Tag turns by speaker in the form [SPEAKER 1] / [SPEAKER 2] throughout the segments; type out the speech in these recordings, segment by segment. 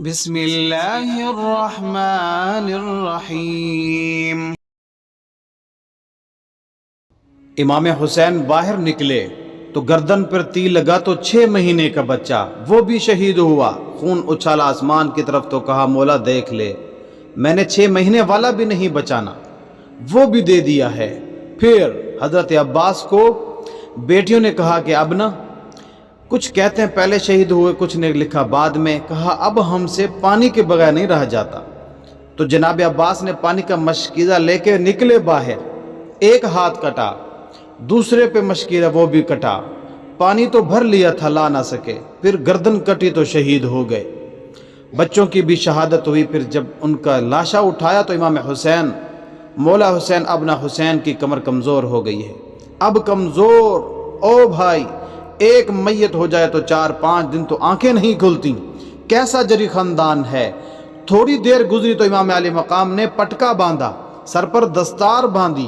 [SPEAKER 1] بسم اللہ الرحمن الرحیم۔
[SPEAKER 2] امام حسین باہر نکلے تو گردن پر تیر لگا تو 6 مہینے کا بچہ وہ بھی شہید ہوا۔ خون اچھالا آسمان کی طرف تو کہا مولا دیکھ لے، میں نے 6 مہینے والا بھی نہیں بچانا، وہ بھی دے دیا ہے۔ پھر حضرت عباس کو بیٹیوں نے کہا کہ اب نہ، کچھ کہتے ہیں پہلے شہید ہوئے، کچھ نے لکھا بعد میں، کہا اب ہم سے پانی کے بغیر نہیں رہ جاتا۔ تو جناب عباس نے پانی کا مشکیزہ لے کے نکلے باہر، ایک ہاتھ کٹا، دوسرے پہ مشکیزہ وہ بھی کٹا، پانی تو بھر لیا تھا لا نہ سکے، پھر گردن کٹی تو شہید ہو گئے۔ بچوں کی بھی شہادت ہوئی۔ پھر جب ان کا لاشا اٹھایا تو امام حسین، مولا حسین ابن حسین کی کمر کمزور ہو گئی ہے، اب کمزور، او بھائی ایک میت ہو جائے تو 4-5 دن تو آنکھیں نہیں کھلتی، کیسا جری خاندان ہے۔ تھوڑی دیر گزری تو امام علی مقام نے پٹکا باندھا، سر پر دستار باندھی،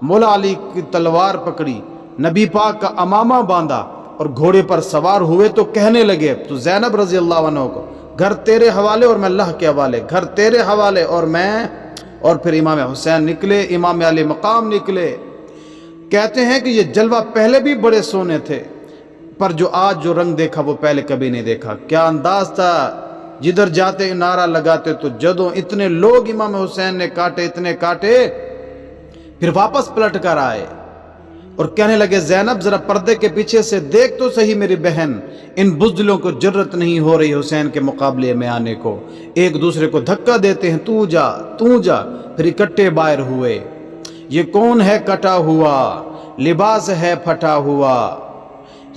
[SPEAKER 2] مولا علی کی تلوار پکڑی، نبی پاک کا امامہ باندھا اور گھوڑے پر سوار ہوئے تو کہنے لگے تو زینب رضی اللہ عنہ کو، گھر تیرے حوالے اور میں اللہ کے حوالے، گھر تیرے حوالے اور میں۔ اور پھر امام حسین نکلے، امام علی مقام نکلے۔ کہتے ہیں کہ یہ جلوہ پہلے بھی بڑے سونے تھے، پر جو آج جو رنگ دیکھا وہ پہلے کبھی نہیں دیکھا۔ کیا انداز تھا، جدھر جاتے نعرہ لگاتے تو جدوں اتنے لوگ امام حسین نے کاٹے، اتنے کاٹے، پھر واپس پلٹ کر آئے اور کہنے لگے زینب ذرا پردے کے پیچھے سے دیکھ تو صحیح میری بہن، ان بزدلوں کو جرت نہیں ہو رہی حسین کے مقابلے میں آنے کو، ایک دوسرے کو دھکا دیتے ہیں، تو جا تو جا، پھر اکٹھے باہر ہوئے۔ یہ کون ہے کٹا ہوا، لباس ہے پھٹا ہوا،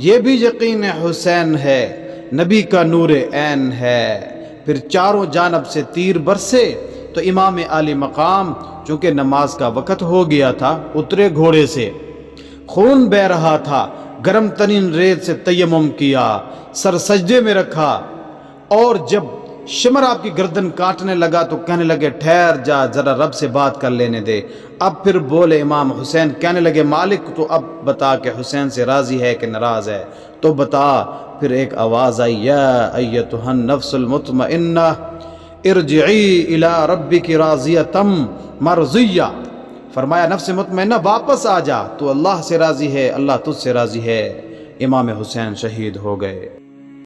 [SPEAKER 2] یہ بھی یقین حسین ہے، نبی کا نور عین ہے۔ پھر چاروں جانب سے تیر برسے تو امام علی مقام چونکہ نماز کا وقت ہو گیا تھا اترے گھوڑے سے، خون بہ رہا تھا، گرم ترین ریت سے تیمم کیا، سر سجدے میں رکھا، اور جب شمر آپ کی گردن کاٹنے لگا تو کہنے لگے ٹھہر جا ذرا رب سے بات کر لینے دے۔ اب پھر بولے امام حسین، کہنے لگے مالک تو اب بتا کہ حسین سے راضی ہے کہ ناراض ہے، تو بتا۔ پھر ایک آواز آئی، یا ایتھا النفس المطمئنہ ارجعی الی ربک راضیۃ مرضیہ، فرمایا نفس مطمئنہ واپس آ جا، تو اللہ سے راضی ہے، اللہ تجھ سے راضی ہے۔ امام حسین شہید ہو گئے۔